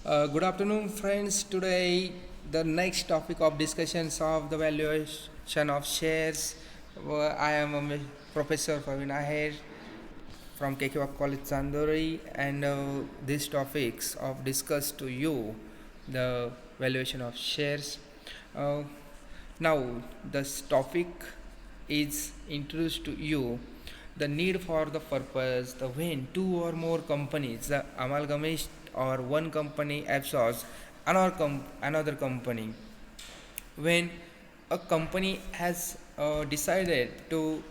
Good afternoon, friends. Today, the next topic of discussions of the valuation of shares. I am Professor Praveen Aher from KK College Chandori, and these topics of discuss to you the valuation of shares. Uh, Now, this topic is introduced to you the need for the purpose, the when two or more companies, the amalgamation or one company absorbs another company. When a company has decided to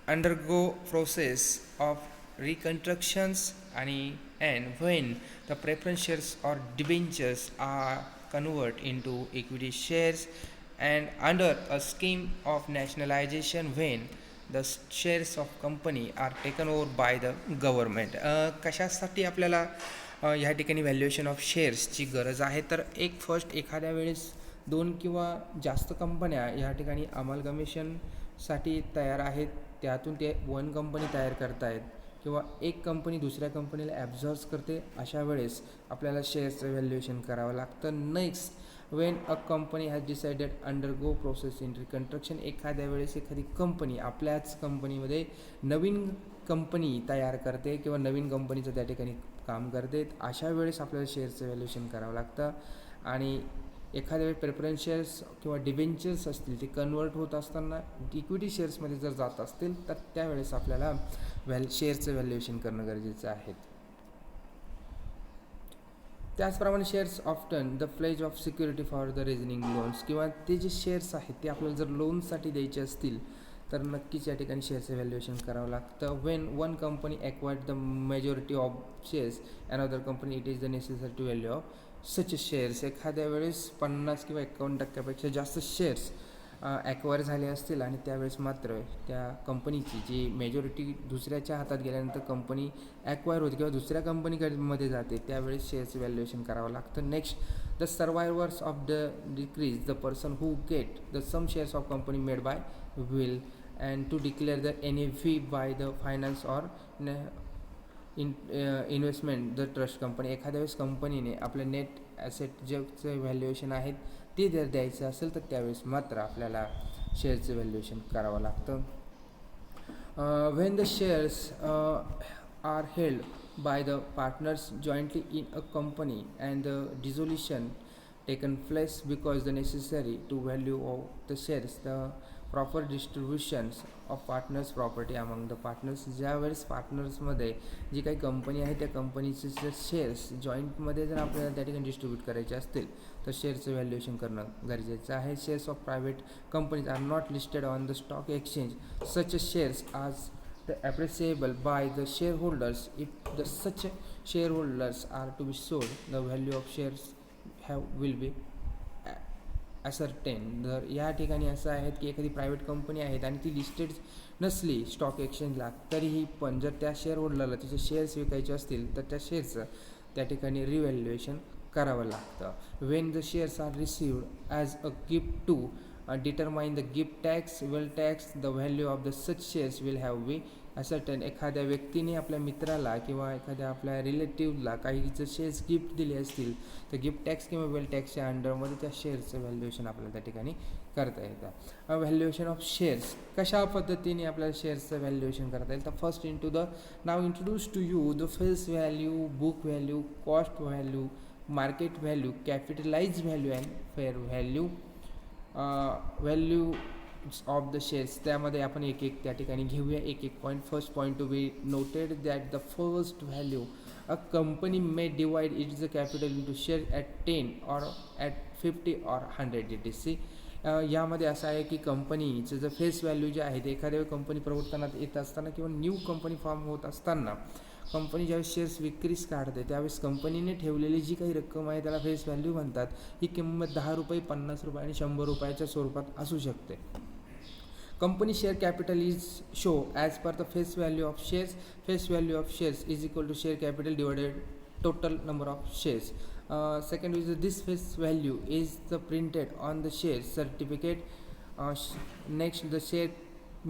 undergo process of reconstructions and when the preference shares or debentures are converted into equity shares and under a scheme of nationalization when the shares of company are taken over by the government. कशासाठी आपल्याला ह्या ठिकाणी valuation of शेअर्सची गरज आहे तर एक first एखाद्या वेळेस दोन किंवा जास्त कंपन्या ह्या ठिकाणी अमालगमेशनसाठी तयार आहेत, त्यातून ते वन कंपनी तयार करतायत किंवा एक कंपनी दुसऱ्या कंपनीला ॲब्झॉर्ब करते, अशा वेळेस आपल्याला शेअर्सचं व्हॅल्युएशन करावं लागतं. Next, when a company has decided undergo process in reconstruction, एखाद्या वेळेस एखादी कंपनी आपल्याच कंपनीमध्ये नवीन कंपनी तयार करते किंवा नवीन कंपनीचं त्या ठिकाणी काम करते, अशा वेळेस आपल्याला शेअर्सचं व्हॅल्युएशन करावं लागतं. आणि एखाद्या वेळी प्रेफरन्स शेअर्स किंवा डिबेंचर्स असतील ते कन्वर्ट होत असताना इक्विटी शेअर्समध्ये जर जात असतील तर त्यावेळेस आपल्याला शेअरचं व्हॅल्युएशन करणं गरजेचं आहे. त्याचप्रमाणे shares often the pledge of security for the reasoning loans, किंवा ते जे शेअर्स आहेत ते आपल्याला जर लोनसाठी द्यायचे असतील तर नक्कीच या ठिकाणी शेअरचं व्हॅल्युएशन करावं लागतं. When one company acquired the majority of shares another company it is the necessary to value of such shares, एखाद्या वेळेस 50 किंवा 51% जास्त शेअर्स ॲक्वायर झाले असतील आणि त्यावेळेस मात्र त्या कंपनीची जी मेजॉरिटी दुसऱ्याच्या हातात गेल्यानंतर कंपनी ॲक्वायर होते किंवा दुसऱ्या कंपनीमध्ये जाते, त्यावेळेस शेअरचं व्हॅल्युएशन करावं लागतं. Next, the survivors of the डिक्रीज the person who get the sum shares of company made by will and to declare the NAV by the finance or investment the trust company, एखाद्या वेळेस कंपनीने आपल्या net asset जे valuation आहेत ते जर द्यायचं असेल तर त्यावेळेस मात्र आपल्याला शेअरचं व्हॅल्युएशन करावं लागतं. When the shares are held by the partners jointly in a company and the dissolution taken place because the necessary to value of the shares the proper distributions of partners property among the partners, ज्यावेळेस पार्टनर्समध्ये जी काही company आहे त्या कंपनीचे जर shares जॉईंटमध्ये जर आपल्याला त्या ठिकाणी डिस्ट्रीब्यूट करायचे असतील तर शेअरचं व्हॅल्युएशन करणं गरजेचं आहे. Shares of private companies are not listed on the stock exchange such shares आज the appreciable by the shareholders. If the such shareholders are to be sold, the value of shares will be ascertained. जर या ठिकाणी असं आहे की एखादी private company आहे आणि ती लिस्टेड नसली स्टॉक एक्सचेंजला तरीही पण जर त्या शेअरहोल्डरला तिचे शेअर्स विकायचे असतील तर त्या शेअर्सचं त्या ठिकाणी रिव्हॅल्युएशन करावं लागतं. When the shares are received as a gift to determine the gift tax, will tax, the value of the such shares will have be ascertained. एखाद्या व्यक्तीने आपल्या मित्राला किंवा एखाद्या आपल्या रिलेटिव्हला काही जर शेअर्स गिफ्ट दिले असतील तर गिफ्ट टॅक्स किंवा वेल टॅक्सच्या अंडरमध्ये त्या शेअर्सचं व्हॅल्युएशन आपल्याला त्या ठिकाणी करता येतं. व्हॅल्युएशन ऑफ शेअर्स कशा पद्धतीने आपल्याला शेअर्सचं व्हॅल्युएशन करता येईल तर फर्स्ट इन टू द नाव introduce to you the face value, book value, cost value, market value, capitalise value and fair value. Value of the shares त्यामध्ये आपण एक एक त्या ठिकाणी घेऊया एक एक point. First point to be noted that the first value a company may divide its the capital into share at 10 or at 50 or 100 ETC. यामध्ये असं आहे की कंपनीचं जर फेस व्हॅल्यू जे आहे ते एखाद्या वेळी कंपनी प्रवर्तनात येत असताना किंवा न्यू कंपनी फॉर्म होत असताना कंपनी ज्यावेळेस शेअर्स विक्रीस काढते त्यावेळेस कंपनीने ठेवलेली जी काही रक्कम आहे त्याला फेस व्हॅल्यू म्हणतात. ही किंमत 10 रुपये, 50 रुपये आणि 100 रुपयाच्या स्वरूपात असू शकते. Company share capital is show as per the face value of shares. Face value of shares is equal to share capital divided total number of shares. Second is this face value is the printed on the share certificate. Next, the share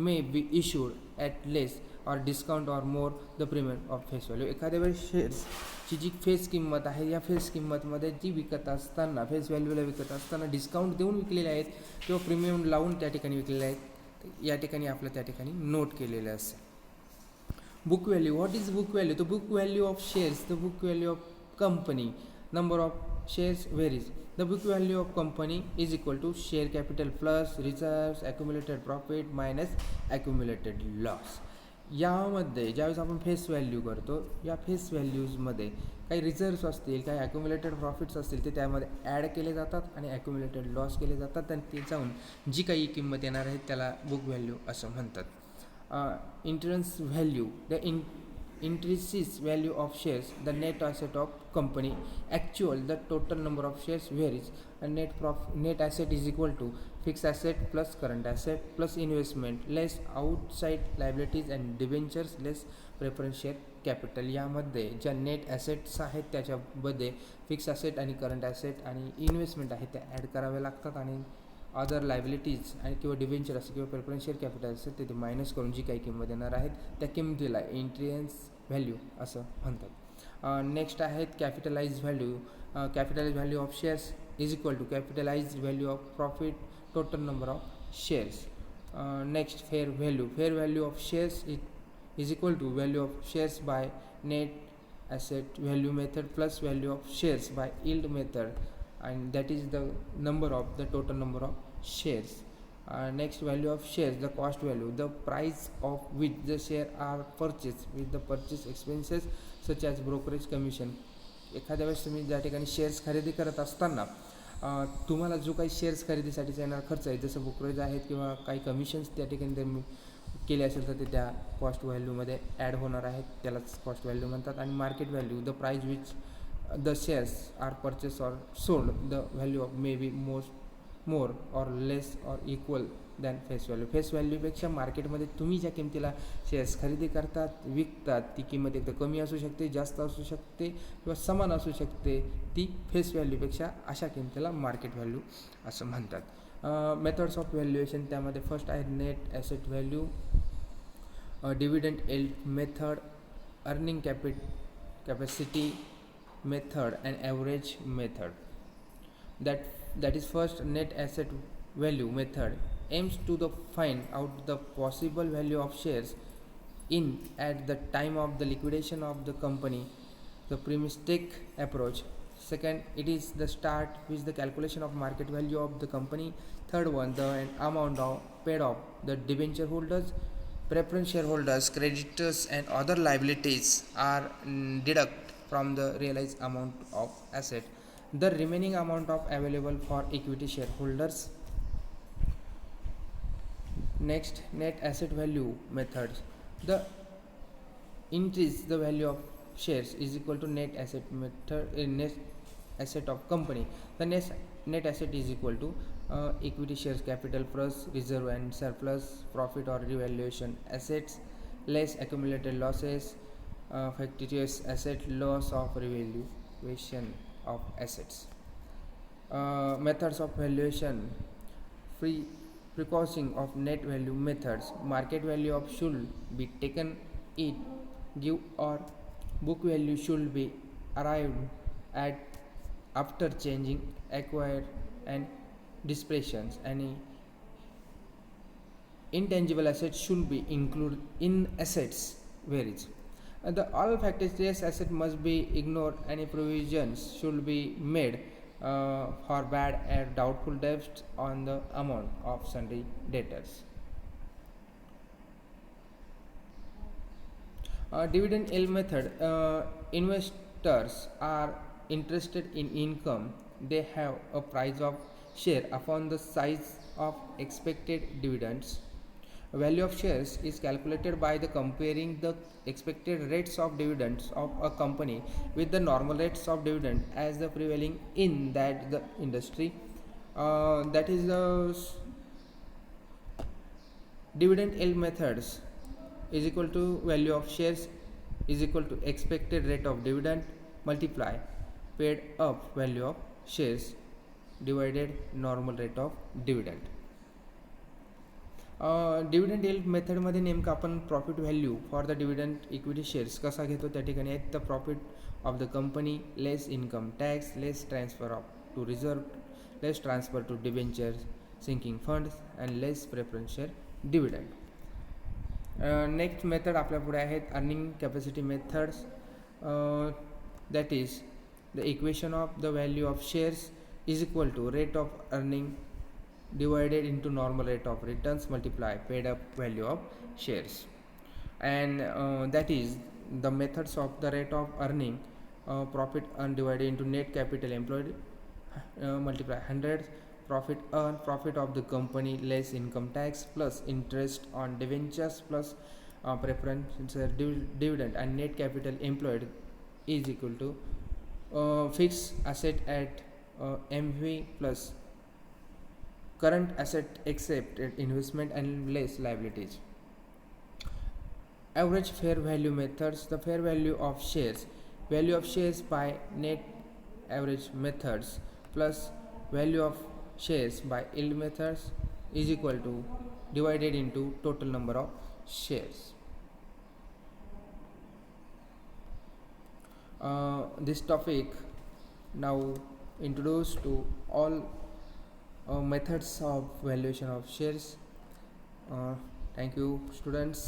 may be issued at less or discount or more the premium of face value. एखाद्या वेळेस शेअर्सची जी face किंमत आहे या face किंमतमध्ये जी विकत असताना face व्हॅल्यूला विकत असताना डिस्काउंट देऊन विकलेले आहेत किंवा प्रीमियम लावून त्या ठिकाणी विकलेले आहेत, या ठिकाणी आपलं त्या ठिकाणी नोट केलेलं असेल. Book value. What is book value? The book value of shares, the book value of company, number of shares varies. The book value of company is equal to share capital plus reserves, accumulated profit minus accumulated loss. यामध्ये ज्यावेळेस आपण face value करतो, या face व्हॅल्यूजमध्ये काही reserves असतील, काही ॲक्युमुलेटेड profits असतील ते त्यामध्ये ॲड केले जातात आणि ॲक्युमुलेटेड लॉस केले जातात आणि ते जाऊन जी काही किंमत येणार आहे त्याला बुक व्हॅल्यू असं म्हणतात. Intrinsic value, the intrinsic value of shares, the net asset of company. Actual, the total number of shares varies. A net asset is equal to fixed asset plus current asset plus investment less outside liabilities and debentures less preference share capital. यामध्ये ज्या net assets आहेत त्याच्यामध्ये fix asset आणि current asset आणि investment आहे त्या add कराव्या लागतात आणि अदर लायबिलिटीज आणि किंवा डिबेंचर असेल किंवा प्रेफरन्शियल कॅपिटल असेल ते मायनस करून जी काही किंमत येणार आहेत त्या किंमतीला इंट्रिन्स व्हॅल्यू असं म्हणतात. नेक्स्ट आहेत capitalise value. Capitalise value of shares is equal to capitalise value of profit total number of shares. Next fair value. Fair value of shares is equal to value of shares by net asset value method plus value of shares by yield method, and that is the number of the total number of shares. Next, value of shares, the cost value, the price of which the share are purchased with the purchase expenses such as brokerage commission. एखाद्या वेळेस तुम्ही ज्या ठिकाणी shares खरेदी करत असताना तुम्हाला जो काही शेअर्स खरेदीसाठीचा येणार खर्च आहे जसं ब्रोकरेज आहेत किंवा काही कमिशन्स त्या ठिकाणी तुम्ही केले असेल तर ते त्या कॉस्ट व्हॅल्यूमध्ये ॲड होणार आहेत, त्यालाच कॉस्ट व्हॅल्यू म्हणतात. आणि market value, the price which the shares are purchase or sold, the value of may be more or less or equal than face value. Face व्हॅल्यूपेक्षा मार्केटमध्ये तुम्ही ज्या किमतीला शेअर्स खरेदी करतात विकतात ती किंमत एकदा कमी असू शकते, जास्त असू शकते किंवा समान असू शकते, ती फेस व्हॅल्यूपेक्षा अशा किमतीला मार्केट व्हॅल्यू असं म्हणतात. मेथड्स ऑफ व्हॅल्युएशन, त्यामध्ये फर्स्ट आहे net asset value, dividend yield method, earning capacity method and average method. That is first net asset value method aims to find out the possible value of shares in at the time of the liquidation of the company, the primitive approach. Second, it is the start with the calculation of market value of the company. Third one, the amount paid off the debenture holders, preference shareholders, creditors and other liabilities are deduct from the realized amount of asset. The remaining amount of available for equity shareholders. Next, net asset value methods. The increase the value of shares is equal to net asset method, net asset of company. The net asset is equal to equity shares capital plus reserve and surplus profit or revaluation assets less accumulated losses, fictitious asset loss of revaluation of assets. Methods of valuation. Precaution of net value methods. Market value of should be taken it give or book value should be arrived at after changing acquired and depreciations. Any intangible assets should be included in assets varies. The all factitious asset must be ignored. Any provisions should be made for bad and doubtful debts on the amount of sundry debtors. Dividend yield method. Investors are interested in income. They have a price of share upon the size of expected dividends. Value of shares is calculated by the comparing the expected rates of dividends of a company with the normal rates of dividend as the prevailing in that the industry. That is the dividend yield methods is equal to value of shares is equal to expected rate of dividend multiply paid up value of shares divided normal rate of dividend. Dividend yield मेथडमध्ये नेमकं आपण profit value for the dividend equity shares कसा घेतो त्या ठिकाणी आहेत the profit of the company less income tax less transfer of to reserve less transfer to debenture sinking funds and less preference share dividend. Next method आपल्या पुढे आहेत earning capacity methods. That is the equation of the value of shares is equal to rate of earning divided into normal rate of returns multiply paid up value of shares, and that is the methods of the rate of earning profit earned divided into net capital employed multiply 100 profit earned profit of the company less income tax plus interest on debentures plus preference dividend and net capital employed is equal to fixed asset at MV plus current asset except investment and less liabilities. Average fair value methods. The fair value of shares by net average methods plus value of shares by yield methods is equal to divided into total number of shares. This topic now introduced to all methods of valuation of shares. Thank you students.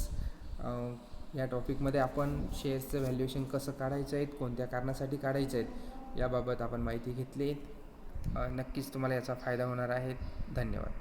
या टॉपिकमध्ये आपण शेअर्सचं valuation कसं काढायचं आहे, कोणत्या कारणासाठी काढायचं आहे याबाबत आपण माहिती घेतली. नक्कीच तुम्हाला याचा फायदा होणार आहे. धन्यवाद.